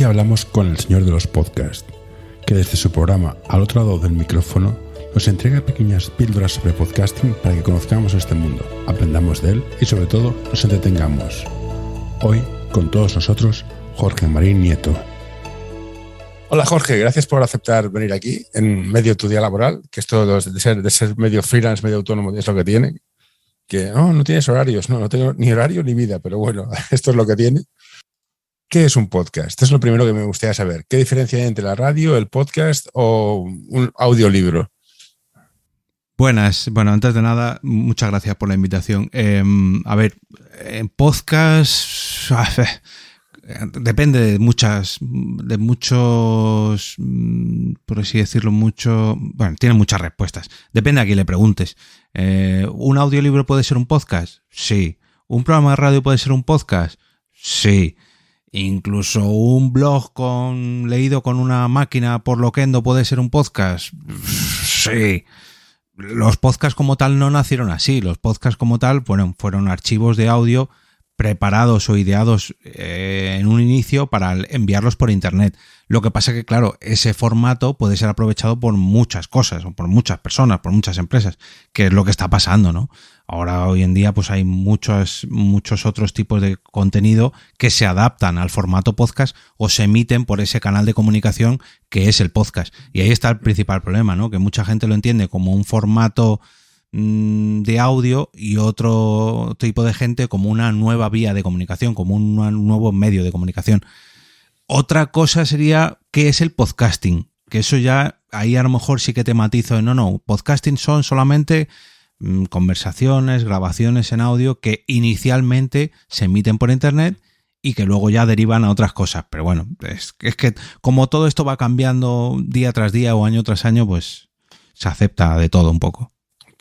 Hoy hablamos con el señor de los podcasts, que desde su programa Al otro lado del micrófono nos entrega pequeñas píldoras sobre podcasting para que conozcamos este mundo, aprendamos de él y sobre todo nos entretengamos. Hoy, con todos nosotros, Jorge Marín Nieto. Hola Jorge, gracias por aceptar venir aquí en medio de tu día laboral, que esto de ser medio freelance, medio autónomo es lo que tiene, que no tienes horarios, no tengo ni horario ni vida, pero bueno, esto es lo que tiene. ¿Qué es un podcast? Esto es lo primero que me gustaría saber. ¿Qué diferencia hay entre la radio, el podcast o un audiolibro? Buenas. Bueno, antes de nada, muchas gracias por la invitación. En podcast depende de muchos, por así decirlo, tiene muchas respuestas. Depende a quién le preguntes. ¿Un audiolibro puede ser un podcast? Sí. ¿Un programa de radio puede ser un podcast? Sí. ¿Incluso un blog leído con una máquina por Loquendo puede ser un podcast? Sí. Los podcasts como tal no nacieron así. Los podcasts como tal fueron archivos de audio preparados o ideados en un inicio para enviarlos por internet. Lo que pasa es que, claro, ese formato puede ser aprovechado por muchas cosas, o por muchas personas, por muchas empresas, que es lo que está pasando, ¿no? Ahora, hoy en día, pues hay muchos otros tipos de contenido que se adaptan al formato podcast o se emiten por ese canal de comunicación que es el podcast. Y ahí está el principal problema, ¿no? Que mucha gente lo entiende como un formato de audio y otro tipo de gente como una nueva vía de comunicación, como un nuevo medio de comunicación. Otra cosa sería ¿qué es el podcasting? Que eso ya, ahí a lo mejor sí que te matizo. Podcasting son solamente conversaciones, grabaciones en audio que inicialmente se emiten por internet y que luego ya derivan a otras cosas. Pero bueno, es que como todo esto va cambiando día tras día o año tras año, pues se acepta de todo un poco.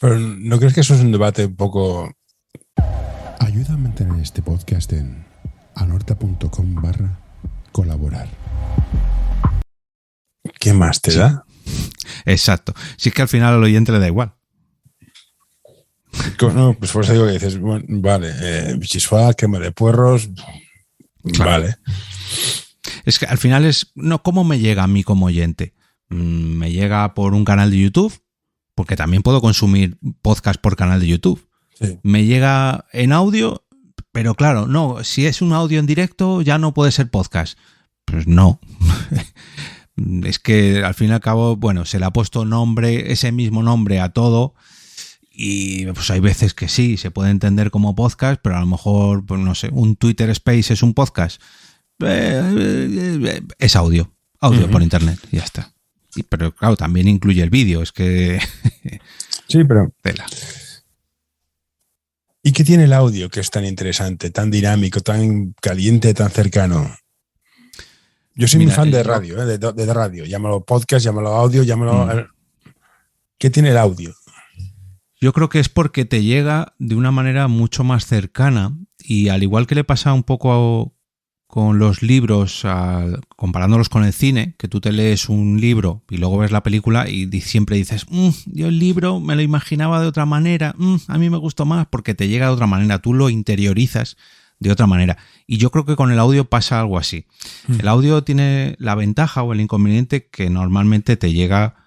Pero ¿no crees que eso es un debate un poco...? Ayuda a mantener este podcast en anorta.com/colaborar. ¿Qué más te da? Exacto. Si es que al final al oyente le da igual. No, pues por eso digo que dices, bueno, vale, bichisfá, quema de puerros, claro. Vale. Es que al final ¿cómo me llega a mí como oyente? Me llega por un canal de YouTube, porque también puedo consumir podcast por canal de YouTube. Sí. Me llega en audio, pero claro, no, si es un audio en directo ya no puede ser podcast. Pues no. Es que al fin y al cabo, se le ha puesto ese mismo nombre a todo y pues hay veces que sí, se puede entender como podcast, pero a lo mejor, pues no sé, un Twitter Space es un podcast. Es audio por internet, y ya está. Pero claro, también incluye el vídeo, es que... Sí, pero... Tela. ¿Y qué tiene el audio que es tan interesante, tan dinámico, tan caliente, tan cercano? Yo soy muy fan de radio, de radio. Llámalo podcast, llámalo audio, llámalo... ¿Qué tiene el audio? Yo creo que es porque te llega de una manera mucho más cercana y al igual que le pasa un poco con los libros, comparándolos con el cine, que tú te lees un libro y luego ves la película y siempre dices, yo el libro me lo imaginaba de otra manera, a mí me gustó más porque te llega de otra manera, tú lo interiorizas de otra manera. Y yo creo que con el audio pasa algo así. El audio tiene la ventaja o el inconveniente que normalmente te llega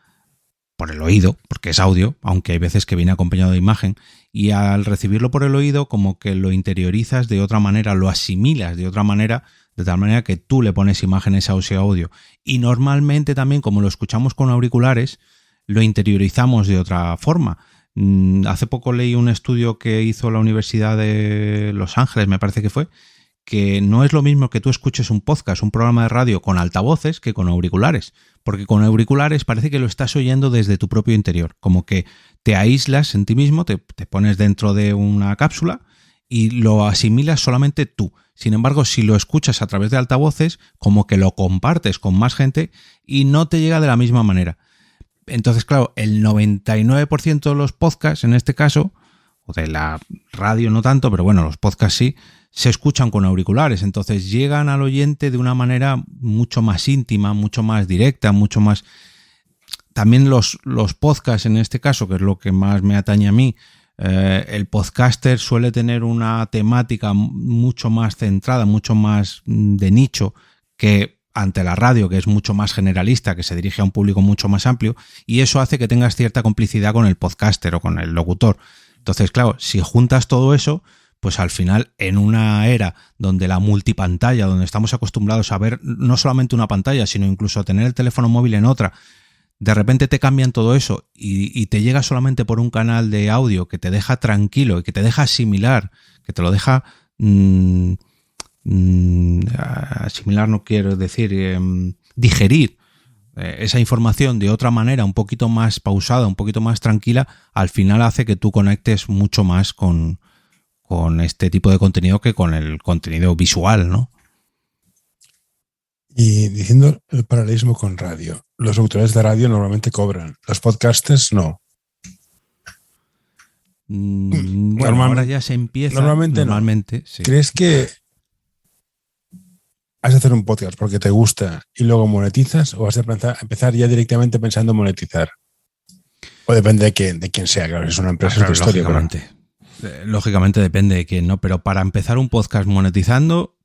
por el oído, porque es audio, aunque hay veces que viene acompañado de imagen, y al recibirlo por el oído como que lo interiorizas de otra manera, lo asimilas de otra manera, de tal manera que tú le pones imágenes a ese audio. Y normalmente también, como lo escuchamos con auriculares, lo interiorizamos de otra forma. Hace poco leí un estudio que hizo la Universidad de Los Ángeles, me parece que fue, que no es lo mismo que tú escuches un podcast, un programa de radio con altavoces que con auriculares, porque con auriculares parece que lo estás oyendo desde tu propio interior, como que te aíslas en ti mismo, te pones dentro de una cápsula y lo asimilas solamente tú. Sin embargo, si lo escuchas a través de altavoces, como que lo compartes con más gente y no te llega de la misma manera. Entonces, claro, el 99% de los podcasts, en este caso, o de la radio no tanto, pero bueno, los podcasts sí, se escuchan con auriculares, entonces llegan al oyente de una manera mucho más íntima, mucho más directa, mucho más... También los podcasts en este caso, que es lo que más me atañe a mí, el podcaster suele tener una temática mucho más centrada, mucho más de nicho, que ante la radio, que es mucho más generalista, que se dirige a un público mucho más amplio, y eso hace que tengas cierta complicidad con el podcaster o con el locutor. Entonces, claro, si juntas todo eso, pues al final, en una era donde la multipantalla, donde estamos acostumbrados a ver no solamente una pantalla, sino incluso a tener el teléfono móvil en otra, de repente te cambian todo eso y te llega solamente por un canal de audio que te deja tranquilo y que te deja asimilar, que te lo deja... asimilar no quiero decir, digerir esa información de otra manera, un poquito más pausada, un poquito más tranquila, al final hace que tú conectes mucho más con este tipo de contenido que con el contenido visual, ¿no? Y diciendo el paralelismo con radio, los locutores de radio normalmente cobran, los podcasters no. Bueno, ahora ya se empieza. Normalmente no. Sí. ¿Crees que has de hacer un podcast porque te gusta y luego monetizas, o vas a empezar ya directamente pensando en monetizar? O depende de quién sea, claro, si es una empresa, es tu historia. Lógicamente depende de quién, ¿no? Pero para empezar un podcast monetizando,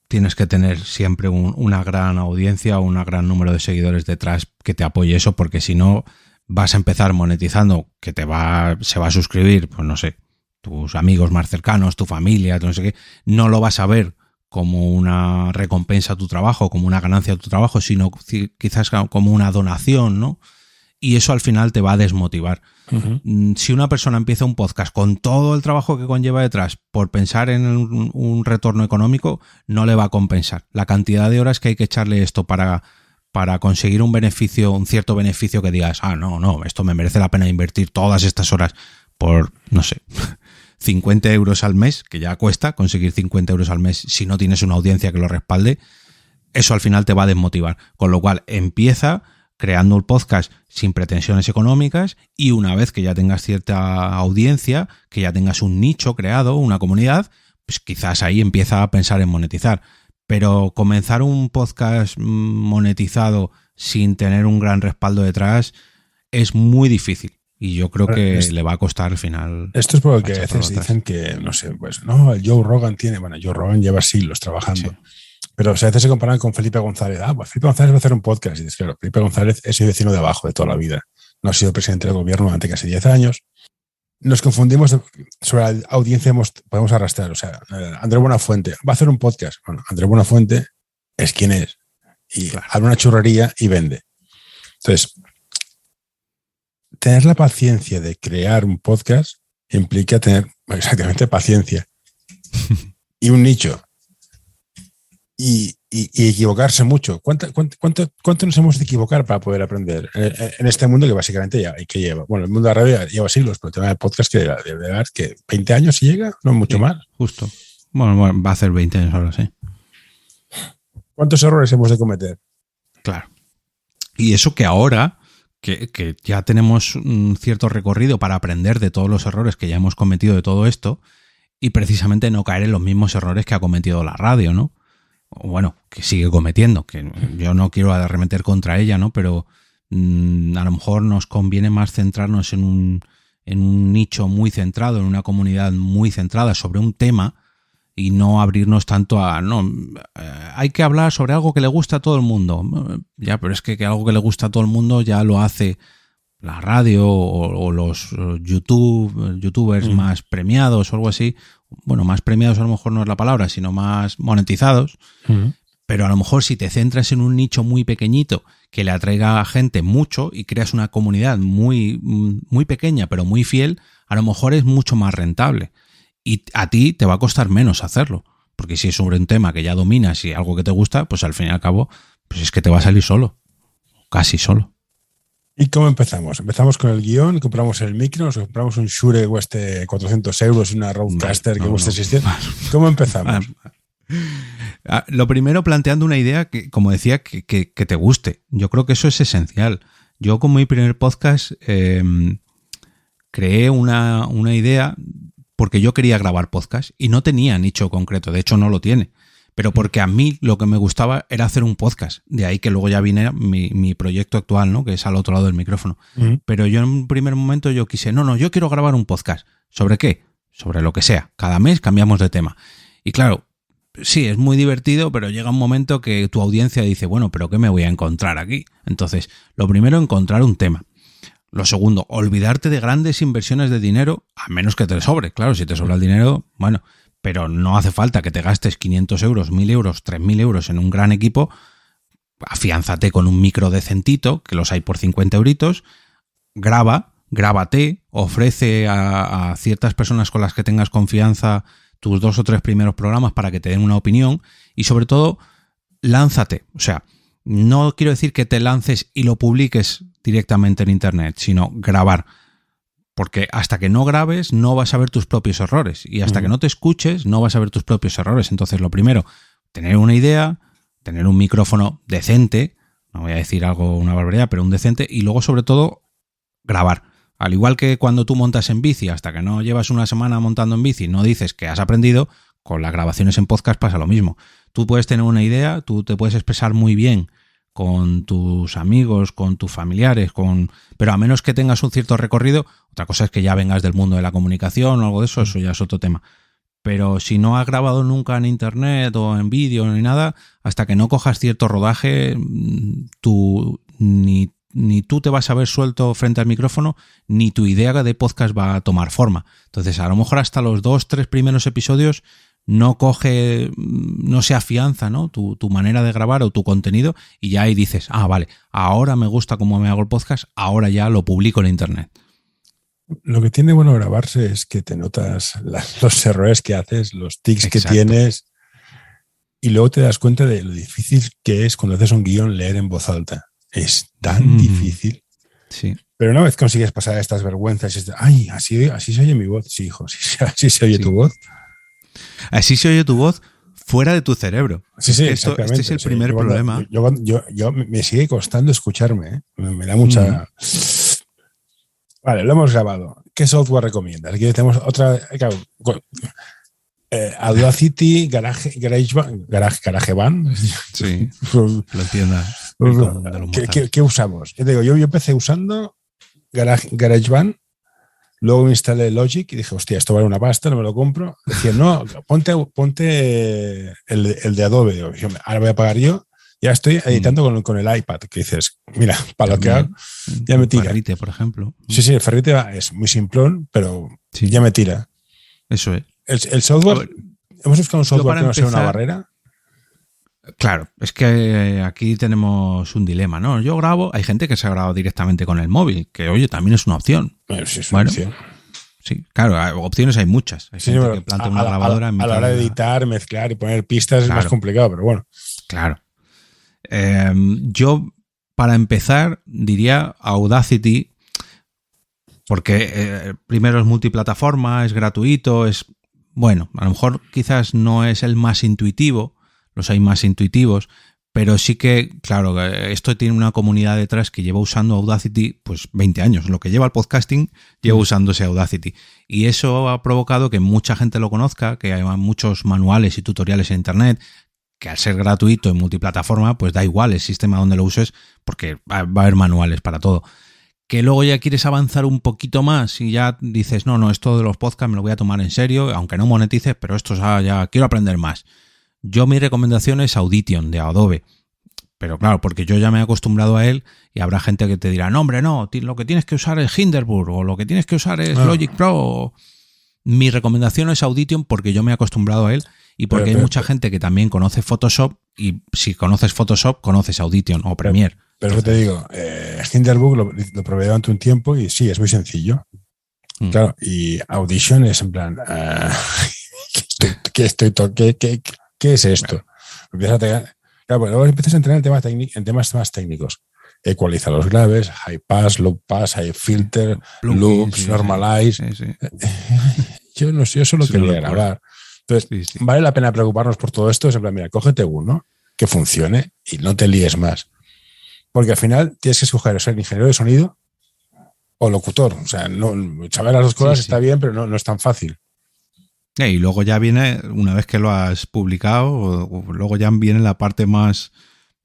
tienes que tener siempre una gran audiencia o un gran número de seguidores detrás que te apoye eso, porque si no vas a empezar monetizando, que se va a suscribir, pues no sé, tus amigos más cercanos, tu familia, no sé qué, no lo vas a ver como una recompensa a tu trabajo, como una ganancia a tu trabajo, sino quizás como una donación, ¿no? Y eso al final te va a desmotivar. Uh-huh. Si una persona empieza un podcast con todo el trabajo que conlleva detrás por pensar en un retorno económico, no le va a compensar. La cantidad de horas que hay que echarle esto para conseguir un beneficio, un cierto beneficio que digas, no, esto me merece la pena invertir todas estas horas por, no sé, 50 euros al mes, que ya cuesta conseguir 50 euros al mes si no tienes una audiencia que lo respalde, eso al final te va a desmotivar. Con lo cual empieza creando el podcast sin pretensiones económicas, y una vez que ya tengas cierta audiencia, que ya tengas un nicho creado, una comunidad, pues quizás ahí empieza a pensar en monetizar. Pero comenzar un podcast monetizado sin tener un gran respaldo detrás es muy difícil. Y yo creo que le va a costar al final. Esto es porque a veces dicen que, no sé, pues no, el Joe Rogan Joe Rogan lleva siglos trabajando. Sí. Pero a veces se comparan con Felipe González. Pues Felipe González va a hacer un podcast. Y dices, claro, Felipe González es mi vecino de abajo de toda la vida. No ha sido presidente del gobierno durante casi 10 años. Nos confundimos sobre la audiencia, podemos arrastrar. O sea, Andrés Buenafuente va a hacer un podcast. Bueno, Andrés Buenafuente es quien es. Y habla una churrería y vende. Entonces, tener la paciencia de crear un podcast implica tener exactamente paciencia y un nicho. Y equivocarse mucho. ¿Cuánto nos hemos de equivocar para poder aprender en este mundo que básicamente que lleva? Bueno, el mundo de la radio lleva siglos, pero el tema de podcast que de que 20 años si llega, no mucho más. Justo. Bueno, va a hacer 20 años ahora, sí. ¿Cuántos errores hemos de cometer? Claro. Y eso que ahora, que ya tenemos un cierto recorrido para aprender de todos los errores que ya hemos cometido de todo esto, y precisamente no caer en los mismos errores que ha cometido la radio, ¿no? Bueno, que sigue cometiendo, que yo no quiero arremeter contra ella, ¿no? Pero a lo mejor nos conviene más centrarnos en un nicho muy centrado, en una comunidad muy centrada sobre un tema, y no abrirnos tanto a, hay que hablar sobre algo que le gusta a todo el mundo. Ya, pero es que algo que le gusta a todo el mundo ya lo hace la radio o los youtubers más premiados o algo así. Bueno, más premiados a lo mejor no es la palabra, sino más monetizados. Uh-huh. Pero a lo mejor si te centras en un nicho muy pequeñito que le atraiga a gente mucho y creas una comunidad muy, muy pequeña pero muy fiel, a lo mejor es mucho más rentable. Y a ti te va a costar menos hacerlo. Porque si es sobre un tema que ya dominas y algo que te gusta, pues al fin y al cabo, pues es que te va a salir solo. Casi solo. ¿Y cómo empezamos? Empezamos con el guión, compramos el micro, nos compramos un Shure que cueste 400 euros y una Rodecaster que cueste 600. ¿Cómo empezamos? Lo primero, planteando una idea que, como decía, que te guste. Yo creo que eso es esencial. Yo, con mi primer podcast, creé una idea porque yo quería grabar podcast y no tenía nicho concreto. De hecho, no lo tiene. Pero porque a mí lo que me gustaba era hacer un podcast. De ahí que luego ya vine mi proyecto actual, ¿no? Que es al otro lado del micrófono. Uh-huh. Pero yo en un primer momento yo quise, yo quiero grabar un podcast. ¿Sobre qué? Sobre lo que sea. Cada mes cambiamos de tema. Y claro, sí, es muy divertido, pero llega un momento que tu audiencia dice, bueno, ¿pero qué me voy a encontrar aquí? Entonces, lo primero, encontrar un tema. Lo segundo, olvidarte de grandes inversiones de dinero, a menos que te sobre. Claro, si te sobra el dinero, bueno, pero no hace falta que te gastes 500 euros, 1.000 euros, 3.000 euros en un gran equipo. Afiánzate con un micro decentito, que los hay por 50 euritos, grábate, ofrece a ciertas personas con las que tengas confianza tus 2 o 3 primeros programas para que te den una opinión y sobre todo, lánzate. O sea, no quiero decir que te lances y lo publiques directamente en internet, sino grabar. Porque hasta que no grabes no vas a ver tus propios errores y hasta que no te escuches no vas a ver tus propios errores. Entonces, lo primero, tener una idea, tener un micrófono decente, no voy a decir una barbaridad, pero un decente, y luego sobre todo grabar. Al igual que cuando tú montas en bici, hasta que no llevas una semana montando en bici, no dices que has aprendido, con las grabaciones en podcast pasa lo mismo. Tú puedes tener una idea, tú te puedes expresar muy bien con tus amigos, con tus familiares, pero a menos que tengas un cierto recorrido, otra cosa es que ya vengas del mundo de la comunicación o algo de eso ya es otro tema. Pero si no has grabado nunca en internet o en vídeo ni nada, hasta que no cojas cierto rodaje, ni tú te vas a ver suelto frente al micrófono, ni tu idea de podcast va a tomar forma. Entonces, a lo mejor hasta los 2-3 primeros episodios no se afianza, ¿no? tu manera de grabar o tu contenido, y ya ahí dices, vale, ahora me gusta cómo me hago el podcast, ahora ya lo publico en internet. Lo que tiene bueno grabarse es que te notas los errores que haces, los tics que tienes, y luego te das cuenta de lo difícil que es cuando haces un guión leer en voz alta. Es tan difícil. Sí. Pero una vez consigues pasar estas vergüenzas, así se oye mi voz. Sí, hijo, así se oye tu voz. Así se oye tu voz fuera de tu cerebro. Sí, exactamente. Este es el primer problema. Yo me sigue costando escucharme, ¿eh? Me da mucha... Vale, lo hemos grabado. ¿Qué software recomiendas? Aquí tenemos otra... Audacity, GarageBand. Sí, lo entiendo. ¿Qué usamos? Yo empecé usando GarageBand, luego instalé Logic y dije, hostia, esto vale una pasta, no me lo compro. Decía, no, ponte el de Adobe. Ahora voy a pagar yo. Ya estoy editando con el iPad, que dices, mira, para lo que hago, ya me tira. El Ferrite, por ejemplo. Sí, el Ferrite es muy simplón, pero ya me tira. Eso es. El software, hemos buscado un software que no sea una barrera. Claro, es que aquí tenemos un dilema, ¿no? Yo grabo, hay gente que se ha grabado directamente con el móvil, que oye, también es una opción. Sí, es una opción. Sí, claro, opciones hay muchas. Hay gente que planta una grabadora. A la hora de editar, mezclar y poner pistas es más complicado, pero bueno. Claro. Yo, para empezar, diría Audacity, porque primero es multiplataforma, es gratuito, bueno, a lo mejor quizás no es el más intuitivo, los hay más intuitivos, pero sí que, claro, esto tiene una comunidad detrás que lleva usando Audacity pues 20 años. Lo que lleva el podcasting lleva usándose Audacity. Y eso ha provocado que mucha gente lo conozca, que hay muchos manuales y tutoriales en internet, que al ser gratuito en multiplataforma, pues da igual el sistema donde lo uses, porque va a haber manuales para todo. Que luego ya quieres avanzar un poquito más y ya dices, no, esto de los podcasts me lo voy a tomar en serio, aunque no monetices, pero esto ya quiero aprender más. Yo mi recomendación es Audition de Adobe. Pero claro, porque yo ya me he acostumbrado a él y habrá gente que te dirá, no, hombre, no, lo que tienes que usar es Hindenburg o lo que tienes que usar es Logic Pro. Mi recomendación es Audition porque yo me he acostumbrado a él y porque hay mucha gente que también conoce Photoshop y si conoces Photoshop, conoces Audition o Premiere. Pero eso te digo, Hindenburg lo probé durante un tiempo y sí, es muy sencillo. Claro, y Audition es en plan, ¿qué es esto? Claro, luego empiezas a entrar en temas más técnicos. Ecualiza los graves, high pass, low pass, high filter, loops, normalize. Sí. Yo solo quería grabar. Entonces, vale la pena preocuparnos por todo esto. Es en plan, mira, cógete uno que funcione y no te líes más. Porque al final tienes que escoger ser ingeniero de sonido o locutor. O sea, saber las dos cosas está bien, pero no es tan fácil. Y luego ya viene, una vez que lo has publicado, luego ya viene la parte más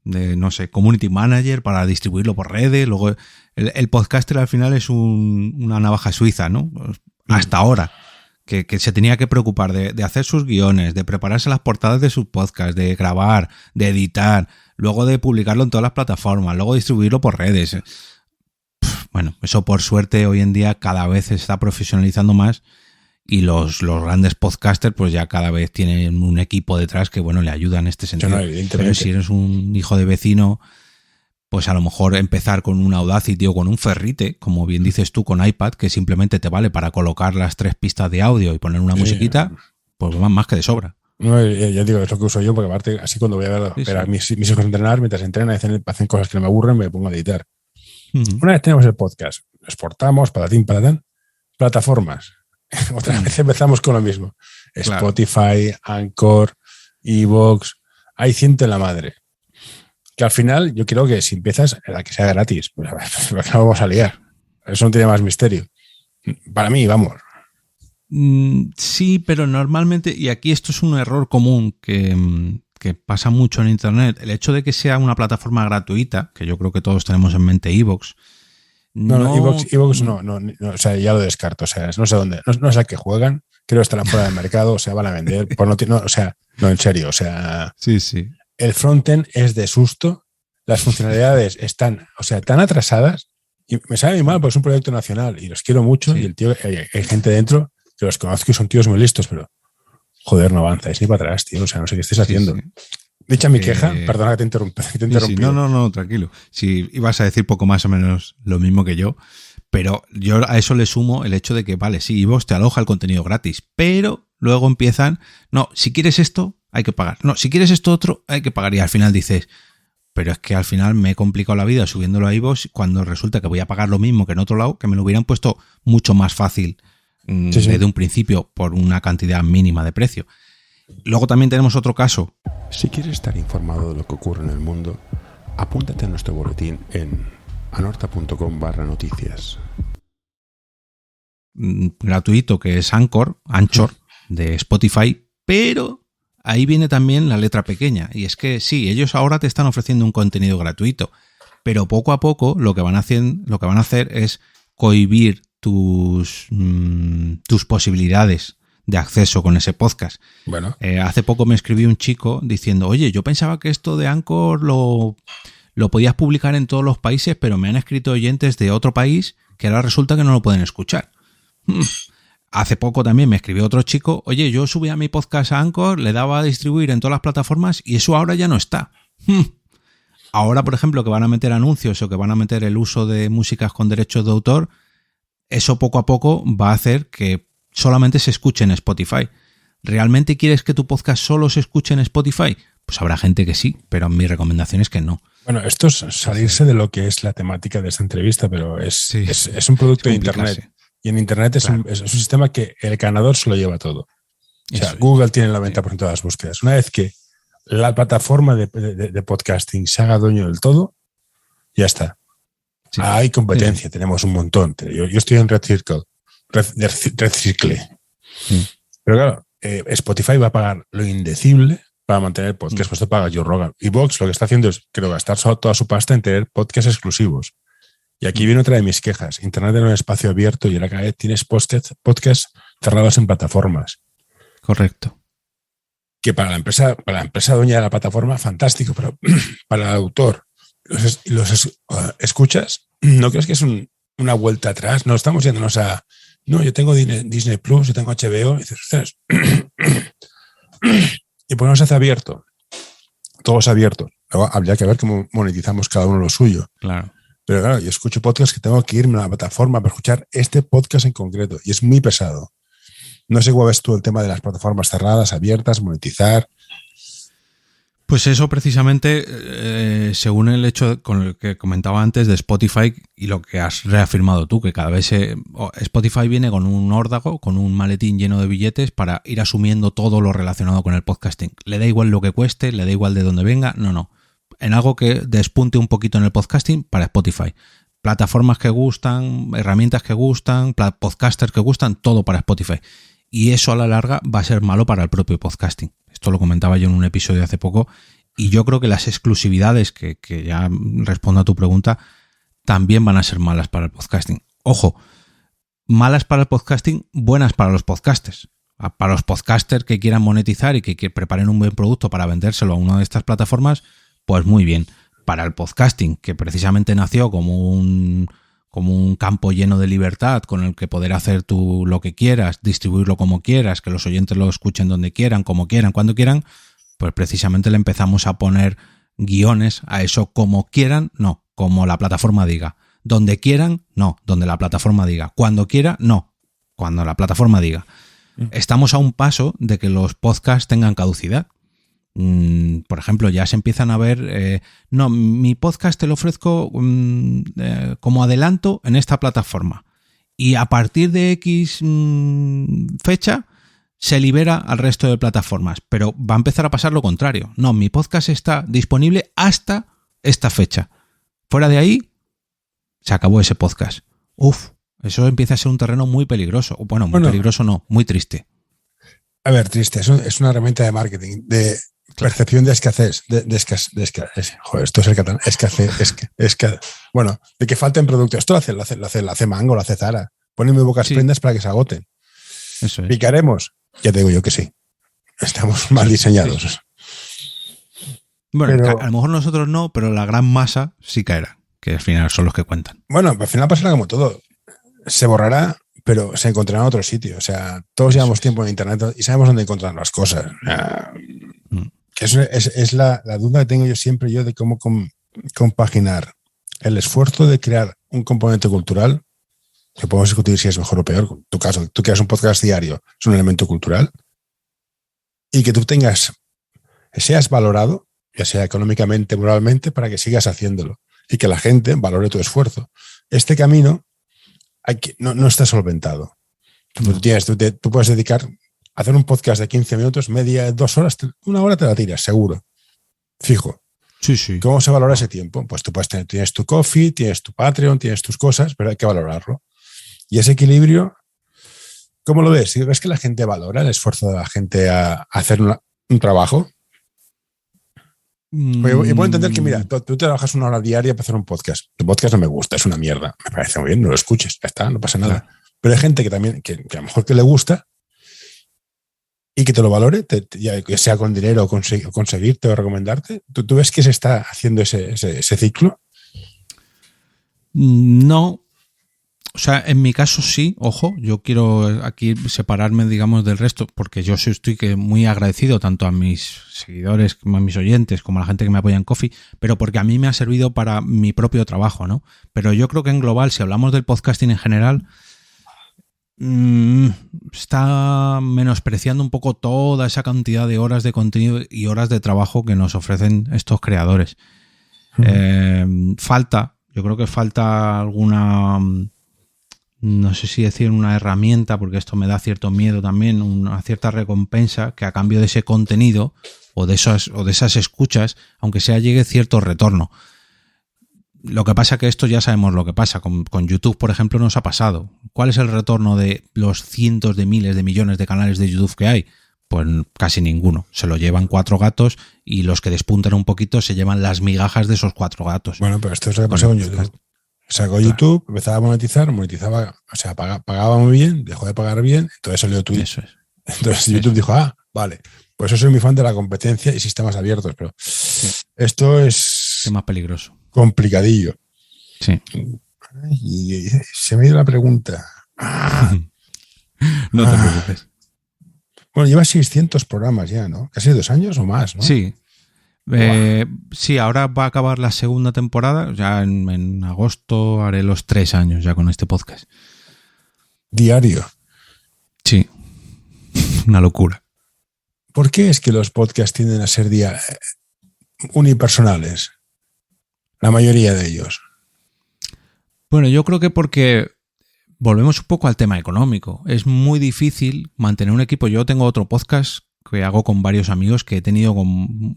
de, no sé, community manager para distribuirlo por redes. Luego el podcaster al final es una navaja suiza, ¿no? Hasta ahora. que se tenía que preocupar de hacer sus guiones, de prepararse las portadas de sus podcasts, de grabar, de editar, luego de publicarlo en todas las plataformas, luego distribuirlo por redes. Bueno, eso por suerte hoy en día cada vez se está profesionalizando más y los grandes podcasters pues ya cada vez tienen un equipo detrás que bueno le ayuda en este sentido. Pero si eres un hijo de vecino, pues a lo mejor empezar con un Audacity o con un Ferrite, como bien dices tú, con iPad, que simplemente te vale para colocar las 3 pistas de audio y poner una musiquita, pues van más que de sobra. No, ya digo, es lo que uso yo, porque aparte, así cuando voy a ver a mis hijos entrenar, mientras entrenan, hacen cosas que no me aburren, me pongo a editar. Una vez tenemos el podcast, lo exportamos, patatán, plataformas. Otra vez empezamos con lo mismo. Claro. Spotify, Anchor, iVoox, hay 100 en la madre. Que al final yo quiero que si empiezas, la que sea gratis, pues no vamos a liar. Eso no tiene más misterio. Para mí, vamos. Sí, pero normalmente, y aquí esto es un error común que pasa mucho en Internet, el hecho de que sea una plataforma gratuita, que yo creo que todos tenemos en mente iVoox. iVoox no, o sea, ya lo descarto. O sea, no sé dónde, no es la que juegan, creo que estarán fuera del mercado, o sea, van a vender. No, en serio, o sea. Sí. El frontend es de susto, las funcionalidades están, o sea, tan atrasadas, y me sabe muy mal porque es un proyecto nacional y los quiero mucho, y el tío, hay gente dentro que los conozco y son tíos muy listos, pero joder, no avanzáis ni para atrás, tío, o sea, no sé qué estáis haciendo. Sí. Dicha mi queja, perdona que te interrumpa. No, tranquilo. Si ibas a decir poco más o menos lo mismo que yo, pero yo a eso le sumo el hecho de que, vale, sí, vos te aloja el contenido gratis, pero luego empiezan, no, si quieres esto, hay que pagar. No, si quieres esto otro, hay que pagar. Y al final dices, pero es que al final me he complicado la vida subiéndolo a iVoox cuando resulta que voy a pagar lo mismo que en otro lado, que me lo hubieran puesto mucho más fácil desde un principio por una cantidad mínima de precio. Luego también tenemos otro caso. Si quieres estar informado de lo que ocurre en el mundo, apúntate a nuestro boletín en anorta.com/noticias. Gratuito, que es Anchor de Spotify, pero ahí viene también la letra pequeña, y es que sí, ellos ahora te están ofreciendo un contenido gratuito, pero poco a poco lo que van a hacer es cohibir tus posibilidades de acceso con ese podcast. Bueno. Hace poco me escribió un chico diciendo, oye, yo pensaba que esto de Anchor lo podías publicar en todos los países, pero me han escrito oyentes de otro país que ahora resulta que no lo pueden escuchar. Hace poco también me escribió otro chico, oye, yo subía mi podcast a Anchor, le daba a distribuir en todas las plataformas y eso ahora ya no está. Ahora, por ejemplo, que van a meter anuncios o que van a meter el uso de músicas con derechos de autor, eso poco a poco va a hacer que solamente se escuche en Spotify. ¿Realmente quieres que tu podcast solo se escuche en Spotify? Pues habrá gente que sí, pero mi recomendación es que no. Bueno, esto es salirse de lo que es la temática de esta entrevista, pero es un producto de Internet. Y en Internet es un sistema que el ganador se lo lleva todo. O sea, Google tiene el 90% de las búsquedas. Una vez que la plataforma de podcasting se haga dueño del todo, ya está. Sí. Hay competencia, tenemos un montón. Yo estoy en Red Circle. Pero claro, Spotify va a pagar lo indecible para mantener el podcast. Pues esto paga Joe Rogan. Y Vox lo que está haciendo es, creo, gastar toda su pasta en tener podcasts exclusivos. Y aquí viene otra de mis quejas. Internet era un espacio abierto y ahora cada vez tienes podcasts cerrados en plataformas. Correcto. Que para la empresa dueña de la plataforma, fantástico, pero para el autor, los escuchas, ¿no crees que es una vuelta atrás? No estamos yéndonos a... No, yo tengo Disney Plus, yo tengo HBO, y dices, ostras. Y pues no se hace abierto. Todo es abierto. Luego habría que ver cómo monetizamos cada uno lo suyo. Claro. Pero claro, yo escucho podcasts que tengo que irme a la plataforma para escuchar este podcast en concreto. Y es muy pesado. No sé cómo ves tú el tema de las plataformas cerradas, abiertas, monetizar. Pues eso precisamente, según el hecho con el que comentaba antes de Spotify y lo que has reafirmado tú, que cada vez Spotify viene con un órdago, con un maletín lleno de billetes para ir asumiendo todo lo relacionado con el podcasting. Le da igual lo que cueste, le da igual de dónde venga, no. En algo que despunte un poquito en el podcasting para Spotify. Plataformas que gustan, herramientas que gustan, podcasters que gustan, todo para Spotify. Y eso a la larga va a ser malo para el propio podcasting. Esto lo comentaba yo en un episodio hace poco. Y yo creo que las exclusividades, que ya respondo a tu pregunta, también van a ser malas para el podcasting. Ojo, malas para el podcasting, buenas para los podcasters. Para los podcasters que quieran monetizar y que preparen un buen producto para vendérselo a una de estas plataformas, pues muy bien. Para el podcasting, que precisamente nació como un campo lleno de libertad con el que poder hacer tú lo que quieras, distribuirlo como quieras, que los oyentes lo escuchen donde quieran, como quieran, cuando quieran, pues precisamente le empezamos a poner guiones a eso como quieran, no, como la plataforma diga. Donde quieran, no, donde la plataforma diga. Cuando quiera, no, cuando la plataforma diga. Estamos a un paso de que los podcasts tengan caducidad. Por ejemplo, ya se empiezan a ver, no, mi podcast te lo ofrezco como adelanto en esta plataforma y a partir de X fecha se libera al resto de plataformas, pero va a empezar a pasar lo contrario. No, mi podcast está disponible hasta esta fecha. Fuera de ahí, se acabó ese podcast. Eso empieza a ser un terreno muy peligroso. Bueno, peligroso no, muy triste. A ver, triste, es una herramienta de marketing, de percepción de escasez, joder, esto es el catalán, bueno, de que falten productos. Esto lo hace Mango, lo hace Zara. Ponen muy pocas prendas para que se agoten. Eso es. ¿Picaremos? Ya te digo yo que sí. Estamos mal diseñados. Sí. Bueno, pero, a lo mejor nosotros no, pero la gran masa sí caerá, que al final son los que cuentan. Bueno, al final pasará como todo. Se borrará, pero se encontrará en otro sitio. O sea, todos llevamos tiempo en Internet y sabemos dónde encontrar las cosas. Es la duda que tengo yo siempre de cómo compaginar el esfuerzo de crear un componente cultural, que podemos discutir si es mejor o peor. En tu caso, tú creas un podcast diario, es un elemento cultural, y que tú seas valorado, ya sea económicamente, moralmente, para que sigas haciéndolo y que la gente valore tu esfuerzo. Este camino no está solventado. Tú puedes dedicar a hacer un podcast de 15 minutos, media, 2 horas, 1 hora te la tiras, seguro. Fijo. Sí. ¿Cómo se valora ese tiempo? Pues tú tienes tu Ko-fi, tienes tu Patreon, tienes tus cosas, pero hay que valorarlo. Y ese equilibrio, ¿cómo lo ves? ¿Ves que la gente valora el esfuerzo de la gente a hacer un trabajo? Y puedo entender que, mira, tú trabajas 1 hora diaria para hacer un podcast. Tu podcast no me gusta, es una mierda. Me parece muy bien, no lo escuches, ya está, no pasa nada. Claro. Pero hay gente que también, que a lo mejor que le gusta y que te lo valore, ya sea con dinero o conseguirte o recomendarte. ¿Tú ves que se está haciendo ese ciclo? No. O sea, en mi caso sí, ojo, yo quiero aquí separarme, digamos, del resto, porque yo estoy muy agradecido tanto a mis seguidores, como a mis oyentes, como a la gente que me apoya en Ko-fi, pero porque a mí me ha servido para mi propio trabajo, ¿no? Pero yo creo que en global, si hablamos del podcasting en general, está menospreciando un poco toda esa cantidad de horas de contenido y horas de trabajo que nos ofrecen estos creadores. Yo creo que falta alguna... No sé si decir una herramienta, porque esto me da cierto miedo también, una cierta recompensa que a cambio de ese contenido o de esas escuchas, aunque sea llegue cierto retorno. Lo que pasa que esto ya sabemos lo que pasa. Con YouTube, por ejemplo, nos ha pasado. ¿Cuál es el retorno de los cientos de miles de millones de canales de YouTube que hay? Pues casi ninguno. Se lo llevan 4 gatos y los que despuntan un poquito se llevan las migajas de esos 4 gatos. Bueno, pero esto es lo que pasa con YouTube. Sacó YouTube, empezaba a monetizaba, o sea, pagaba muy bien, dejó de pagar bien, entonces salió Twitch. Eso es. Entonces YouTube dijo, vale, pues yo soy muy fan de la competencia y sistemas abiertos, pero esto es más peligroso. Complicadillo. Sí. Y se me ha ido la pregunta. No te preocupes. Bueno, lleva 600 programas ya, ¿no? Casi 2 años o más, ¿no? Sí. Sí, ahora va a acabar la segunda temporada. Ya en agosto haré los 3 años ya con este podcast. Diario. Sí. Una locura. ¿Por qué es que los podcasts tienden a ser unipersonales? La mayoría de ellos. Bueno, yo creo que porque volvemos un poco al tema económico. Es muy difícil mantener un equipo. Yo tengo otro podcast que hago con varios amigos que he tenido con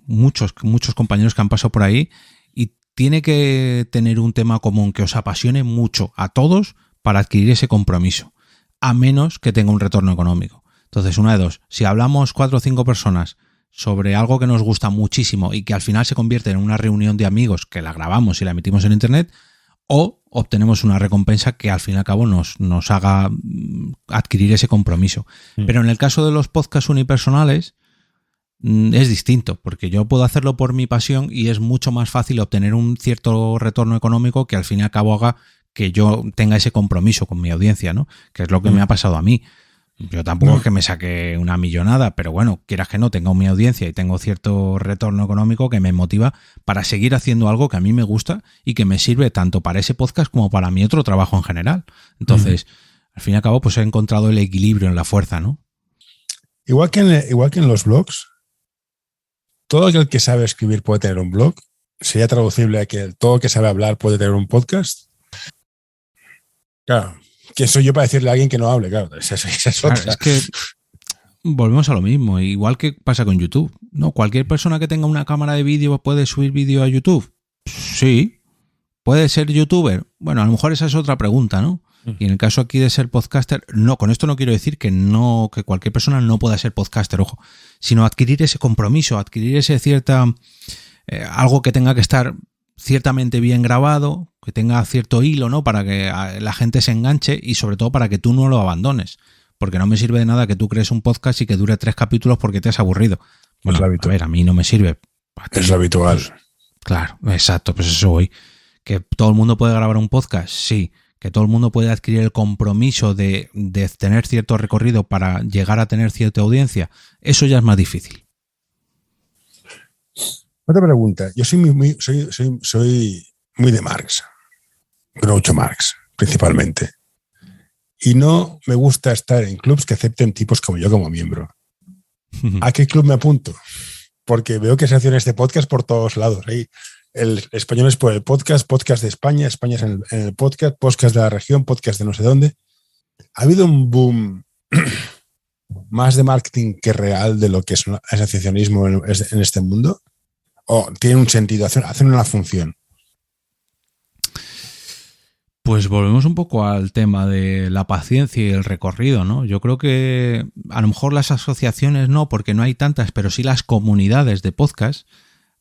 muchos compañeros que han pasado por ahí y tiene que tener un tema común que os apasione mucho a todos para adquirir ese compromiso, a menos que tenga un retorno económico. Entonces, una de dos, si hablamos 4 o 5 personas sobre algo que nos gusta muchísimo y que al final se convierte en una reunión de amigos que la grabamos y la emitimos en internet, o obtenemos una recompensa que al fin y al cabo nos haga adquirir ese compromiso. Pero en el caso de los podcasts unipersonales es distinto, porque yo puedo hacerlo por mi pasión y es mucho más fácil obtener un cierto retorno económico que al fin y al cabo haga que yo tenga ese compromiso con mi audiencia, ¿no? Que es lo que me ha pasado a mí. Yo tampoco es que me saque una millonada, pero bueno, quieras que no, tengo mi audiencia y tengo cierto retorno económico que me motiva para seguir haciendo algo que a mí me gusta y que me sirve tanto para ese podcast como para mi otro trabajo en general. Entonces, al fin y al cabo, pues he encontrado el equilibrio en la fuerza, ¿no? Igual que en los blogs, todo aquel que sabe escribir puede tener un blog. ¿Sería traducible a que todo el que sabe hablar puede tener un podcast? Claro. ¿Quién soy yo para decirle a alguien que no hable? Claro, esa es otra. Claro, es que volvemos a lo mismo, igual que pasa con YouTube. ¿No? ¿Cualquier persona que tenga una cámara de vídeo puede subir vídeo a YouTube? Sí. ¿Puede ser youtuber? Bueno, a lo mejor esa es otra pregunta, ¿no? Y en el caso aquí de ser podcaster, no, con esto no quiero decir que cualquier persona no pueda ser podcaster, ojo, sino adquirir ese compromiso, adquirir ese algo que tenga que estar ciertamente bien grabado, que tenga cierto hilo, ¿no? Para que la gente se enganche y sobre todo para que tú no lo abandones. Porque no me sirve de nada que tú crees un podcast y que dure 3 capítulos porque te has aburrido. Bueno, a ver, a mí no me sirve. Es lo habitual. Pues, claro, exacto, pues eso voy. ¿Que todo el mundo puede grabar un podcast? Sí. ¿Que todo el mundo puede adquirir el compromiso de tener cierto recorrido para llegar a tener cierta audiencia? Eso ya es más difícil. Otra pregunta. Yo soy muy de Marx. Groucho Marx, principalmente. Y no me gusta estar en clubs que acepten tipos como yo como miembro. ¿A qué club me apunto? Porque veo que se hacen este podcast por todos lados. Ahí el español es por el podcast de España, España es en el podcast de la región, podcast de no sé dónde. ¿Ha habido un boom más de marketing que real de lo que es asociacionismo en este mundo? ¿O tiene un sentido, hacen una función? Pues volvemos un poco al tema de la paciencia y el recorrido, ¿no? Yo creo que a lo mejor las asociaciones no, porque no hay tantas, pero sí las comunidades de podcast,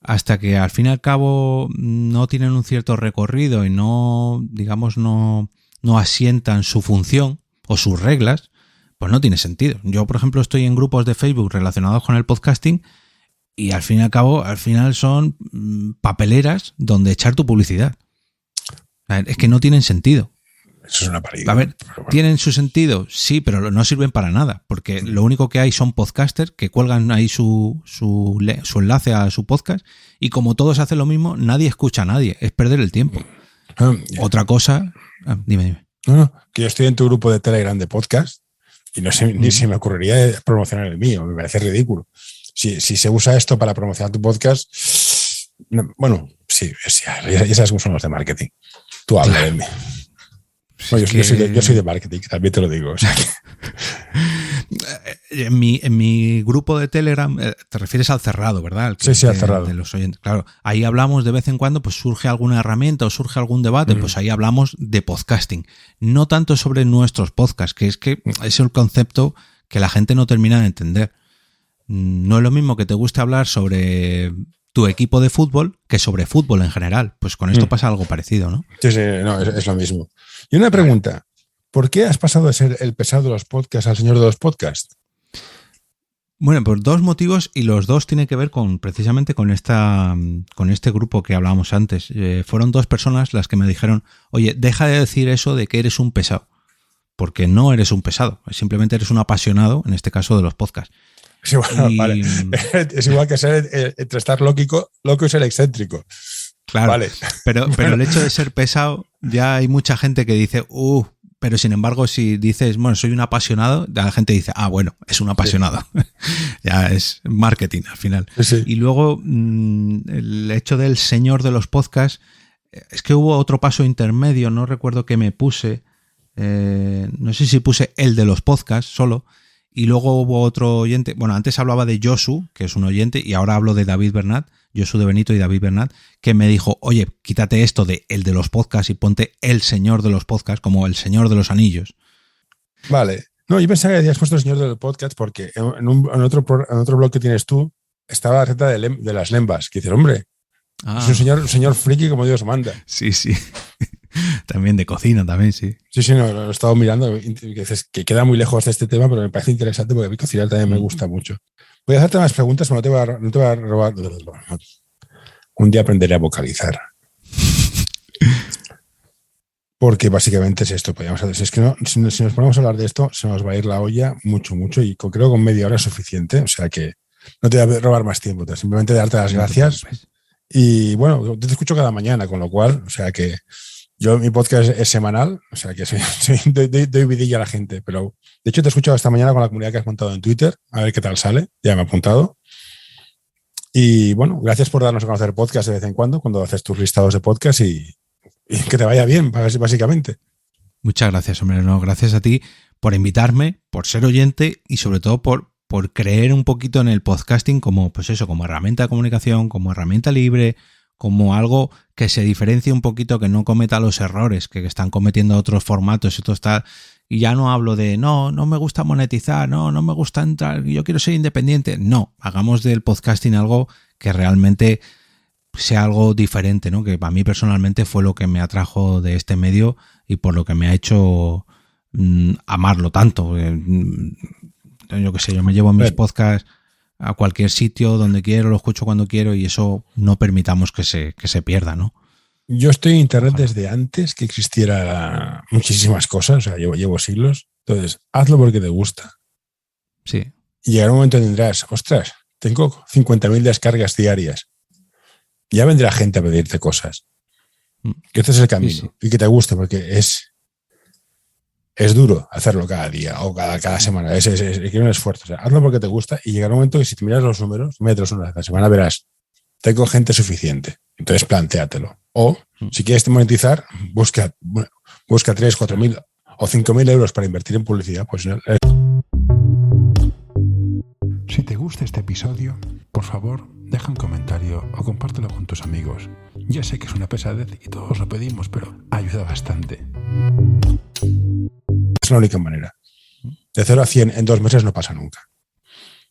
hasta que al fin y al cabo no tienen un cierto recorrido y no, digamos, no asientan su función o sus reglas, pues no tiene sentido. Yo, por ejemplo, estoy en grupos de Facebook relacionados con el podcasting y al fin y al cabo, al final son papeleras donde echar tu publicidad. Es que no tienen sentido. Eso es una parida. A ver, bueno. ¿Tienen su sentido? Sí, pero no sirven para nada, porque lo único que hay son podcasters que cuelgan ahí su enlace a su podcast y como todos hacen lo mismo, nadie escucha a nadie. Es perder el tiempo. Otra cosa... dime. No, que yo estoy en tu grupo de Telegram de podcast y no sé, ni se me ocurriría promocionar el mío. Me parece ridículo. Si se usa esto para promocionar tu podcast... No, bueno, sí, ya sabes cómo son los de marketing. Tú habla de mí. Bueno, yo soy de marketing, también te lo digo. O sea que... en mi grupo de Telegram, te refieres al cerrado, ¿verdad? Sí, al cerrado. De los oyentes. Claro, ahí hablamos de vez en cuando, pues surge alguna herramienta o surge algún debate, pues ahí hablamos de podcasting. No tanto sobre nuestros podcasts, que es el concepto que la gente no termina de entender. No es lo mismo que te guste hablar sobre tu equipo de fútbol que sobre fútbol en general. Pues con esto pasa algo parecido, ¿no? Sí, no, es lo mismo. Y una pregunta, ¿por qué has pasado de ser el pesado de los podcasts al señor de los podcasts? Bueno, por 2 motivos y los 2 tienen que ver precisamente con este grupo que hablábamos antes. Fueron 2 personas las que me dijeron, oye, deja de decir eso de que eres un pesado, porque no eres un pesado, simplemente eres un apasionado, en este caso de los podcasts. Es igual, vale. Es igual que ser entre estar loco y ser excéntrico. Claro, vale. Pero el hecho de ser pesado, ya hay mucha gente que dice, pero sin embargo, si dices, bueno, soy un apasionado, la gente dice, bueno, es un apasionado. Sí. Ya es marketing al final. Sí. Y luego, el hecho del señor de los podcasts, es que hubo otro paso intermedio, no recuerdo qué me puse, no sé si puse el de los podcasts solo, y luego hubo otro oyente, bueno, antes hablaba de Josu, que es un oyente, y ahora hablo de David Bernat, Josu de Benito y David Bernat, que me dijo, oye, quítate esto de el de los podcasts y ponte el señor de los podcasts, como el señor de los anillos. Vale. No, yo pensaba que habías puesto el señor de los podcasts porque en otro blog que tienes tú estaba la receta de las lembas, que dices, hombre, es un señor friki como Dios manda. Sí. También de cocina, también, sí. Sí, no, lo he estado mirando. Que queda muy lejos de este tema, pero me parece interesante porque a mí cocinar también me gusta mucho. Voy a hacerte más preguntas, pero no te voy a robar. Un día aprenderé a vocalizar. Porque básicamente es esto. Es que no, si nos ponemos a hablar de esto, se nos va a ir la olla mucho, y creo que con media hora es suficiente. O sea que no te voy a robar más tiempo. Simplemente darte las gracias. Y bueno, te escucho cada mañana, con lo cual, o sea que mi podcast es semanal, o sea que doy vidilla a la gente. Pero de hecho te he escuchado esta mañana con la comunidad que has montado en Twitter. A ver qué tal sale. Ya me he apuntado. Y bueno, gracias por darnos a conocer podcast de vez en cuando haces tus listados de podcast y que te vaya bien, básicamente. Muchas gracias, hombre. No, gracias a ti por invitarme, por ser oyente y sobre todo por creer un poquito en el podcasting como, pues eso, como herramienta de comunicación, como herramienta libre, como algo que se diferencie un poquito, que no cometa los errores que están cometiendo otros formatos y todo está. Y ya no hablo de no me gusta monetizar, no me gusta entrar, yo quiero ser independiente. No, hagamos del podcasting algo que realmente sea algo diferente, ¿no? Que para mí personalmente fue lo que me atrajo de este medio y por lo que me ha hecho amarlo tanto. Yo qué sé, yo me llevo mis podcasts a cualquier sitio donde quiero, lo escucho cuando quiero y eso no permitamos que se pierda, ¿no? Yo estoy en internet desde antes que existiera muchísimas cosas, o sea, llevo siglos. Entonces, hazlo porque te gusta. Sí. Y llegará un momento en que tendrás, ostras, tengo 50.000 descargas diarias. Ya vendrá gente a pedirte cosas. Que este es el camino. Sí. Y que te guste, porque es duro hacerlo cada día o cada semana. Requiere un esfuerzo. O sea, hazlo porque te gusta y llegará un momento que si te miras los números, una vez a la semana, verás, tengo gente suficiente. Entonces plantéatelo. O, si quieres monetizar, busca 3, 4.000 o 5.000 euros para invertir en publicidad. Pues si te gusta este episodio, por favor, deja un comentario o compártelo con tus amigos. Ya sé que es una pesadez y todos lo pedimos, pero ayuda bastante. Es la única manera. De 0 a 100 en 2 meses no pasa nunca.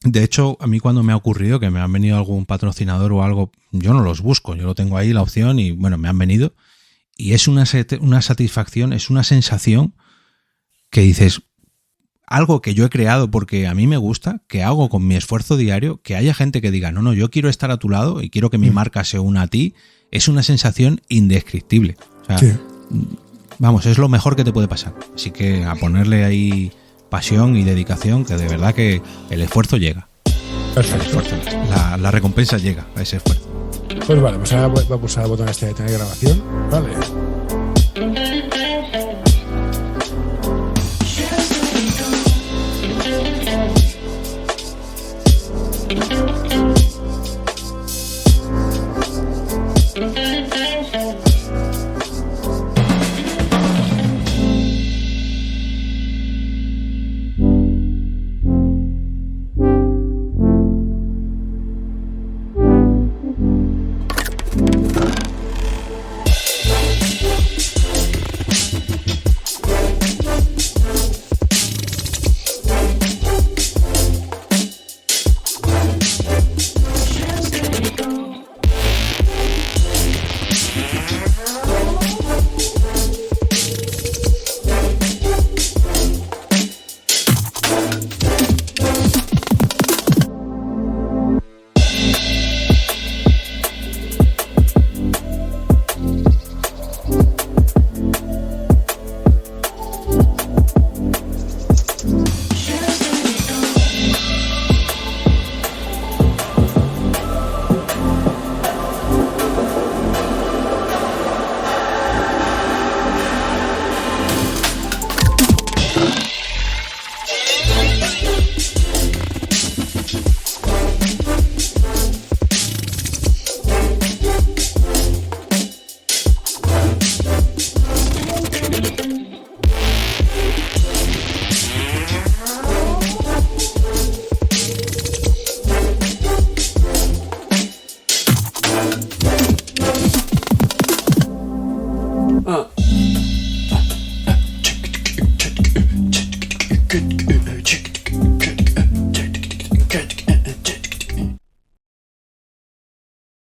De hecho, a mí cuando me ha ocurrido que me han venido algún patrocinador o algo, yo no los busco, yo lo tengo ahí la opción y bueno, me han venido y es una satisfacción, es una sensación que dices, algo que yo he creado porque a mí me gusta, que hago con mi esfuerzo diario, que haya gente que diga, no, yo quiero estar a tu lado y quiero que mi marca se una a ti, es una sensación indescriptible. O sea, sí. Vamos, es lo mejor que te puede pasar. Así que a ponerle ahí pasión y dedicación, que de verdad que el esfuerzo llega. Perfecto. La recompensa llega a ese esfuerzo. Pues vale, pues ahora voy a pulsar el botón de tener grabación. Vale.